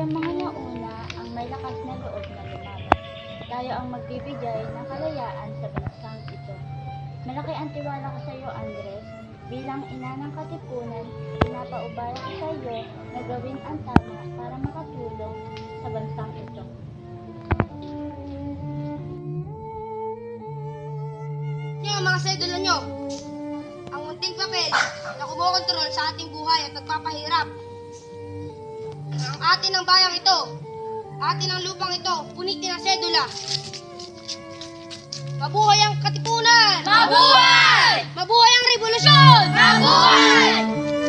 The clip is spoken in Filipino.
Tayong mga nauna ang may lakas na loob na lumaban. Tayo ang magbibigay ng kalayaan sa bansang ito. Malaki ang tiwala ko sa iyo, Andres. Bilang ina ng katipunan, pinapaubaya ko sa iyo na gawin ang tama para makatulong sa bansang ito. Nyo, mga sedula nyo, ang munting papel na kumokontrol sa ating buhay at nagpapahirap. Ang atin ng bayang ito, atin ang lupang ito, punitin ang sedula. Mabuhay ang katipunan! Mabuhay! Mabuhay ang revolusyon! Mabuhay!